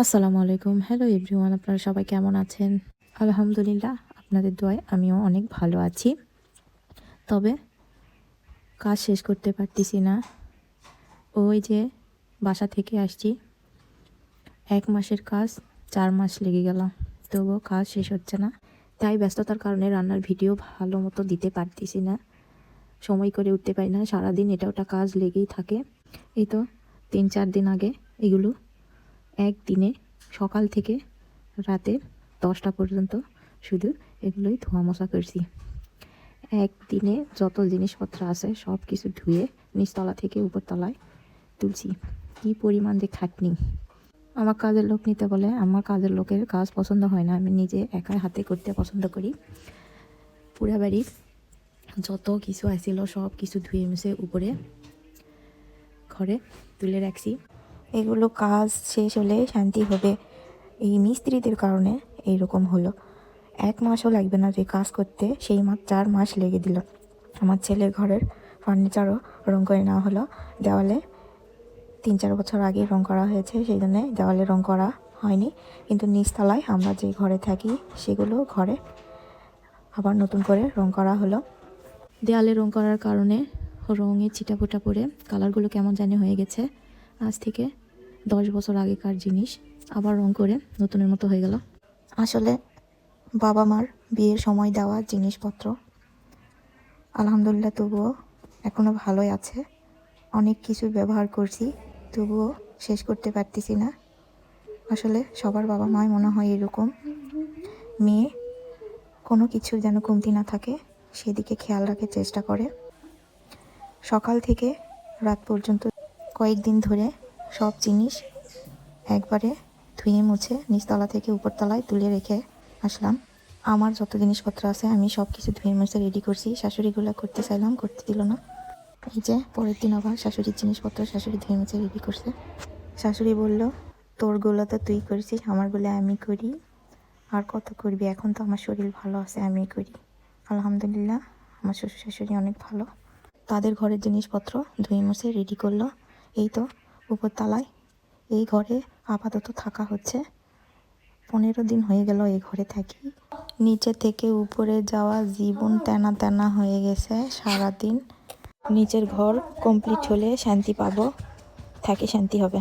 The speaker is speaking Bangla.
আসসালামু আলাইকুম। হ্যালো এভরিওয়ান, আপনারা সবাই কেমন আছেন? আলহামদুলিল্লাহ, আপনাদের দোয়ায় আমিও অনেক ভালো আছি। তবে কাজ শেষ করতে পারতেছি না। ওই যে বাসা থেকে আসছি, 1 মাসের কাজ 4 মাস লেগে গেল, তবুও কাজ শেষ হচ্ছে না। তাই ব্যস্ততার কারণে রান্নার ভিডিও ভালো মতো দিতে পারতেছি না, সময় করে উঠতে পারি না। সারাদিন এটা ওটা কাজ লেগেই থাকে। এই তো 3-4 দিন আগে এগুলো একদিনে সকাল থেকে রাতে 10টা পর্যন্ত শুধু এগুলোই ধোয়া মোছা করছি। একদিনে যত জিনিসপত্র আছে সব কিছু ধুয়ে নিচতলা থেকে উপরতলায় তুলছি। কি পরিমাণ যে খাটনি! আমার কাজের লোক নিতে বলে, আমার কাজের লোকের কাজ পছন্দ হয় না, আমি নিজে একা হাতে করতে পছন্দ করি। পুরা বাড়ির যত কিছু আসছিল সব কিছু ধুয়ে মুছে উপরে ঘরে তুলে রাখছি। এগুলো কাজ শেষ হলে শান্তি হবে। এই মিস্ত্রিদের কারণে এইরকম হলো। 1 মাসও লাগবে না যে কাজ করতে, সেই 4 মাস লেগে দিল। আমার ছেলের ঘরের ফার্নিচারও রং করে নেওয়া হলো। দেওয়ালে 3-4 বছর আগে রং করা হয়েছে, সেই জন্যে দেওয়ালে রং করা হয়নি। কিন্তু নিচতলায় আমরা যে ঘরে থাকি সেগুলো ঘরে আবার নতুন করে রং করা হলো। দেওয়ালে রং করার কারণে রঙে ছিটাফোটা পড়ে কালারগুলো কেমন জানি হয়ে গেছে। আজ থেকে 10 বছর আগেকার জিনিস আবার রং করে নতুনের মতো হয়ে গেল। আসলে বাবা মার বিয়ের সময় দেওয়া জিনিসপত্র আলহামদুলিল্লাহ তবুও এখনও ভালোই আছে। অনেক কিছু ব্যবহার করছি, তবুও শেষ করতে পারতেছি না। আসলে সবার বাবা মাই মনে হয় এরকম, মেয়ে কোনো কিছু যেন কমতি না থাকে সেদিকে খেয়াল রাখার চেষ্টা করে। সকাল থেকে রাত পর্যন্ত কয়েকদিন ধরে সব জিনিস একবারে ধুয়ে মুছে নিচতলা থেকে উপরতলায় তুলে রেখে আসলাম। আমার যত জিনিসপত্র আছে আমি সব কিছু ধুয়ে মুছে রেডি করছি। শাশুড়িগুলো করতে চাইলাম, করতে দিল না। এই যে পরের দিন আবার শাশুড়ির জিনিসপত্র শাশুড়ি ধুয়ে মুছে রেডি করছে। শাশুড়ি বলল, তোরগুলো তো তুই করেছিস, আমারগুলো আমি করি। আর কত করবি, এখন তো আমার শরীর ভালো আছে, আমি করি। আলহামদুলিল্লাহ, আমার শ্বশুর শাশুড়ি অনেক ভালো। তাদের ঘরের জিনিসপত্র ধুয়ে মুছে রেডি করলো। এই তো উপরতলায় এই ঘরে আপাতত থাকা হচ্ছে। 15 দিন হয়ে গেল এই ঘরে থাকি। নিচে থেকে উপরে যাওয়া জীবন টানা টানা হয়ে গেছে সারাদিন। নিচের ঘর কমপ্লিট হলে শান্তি পাবো, থাকি শান্তি হবে।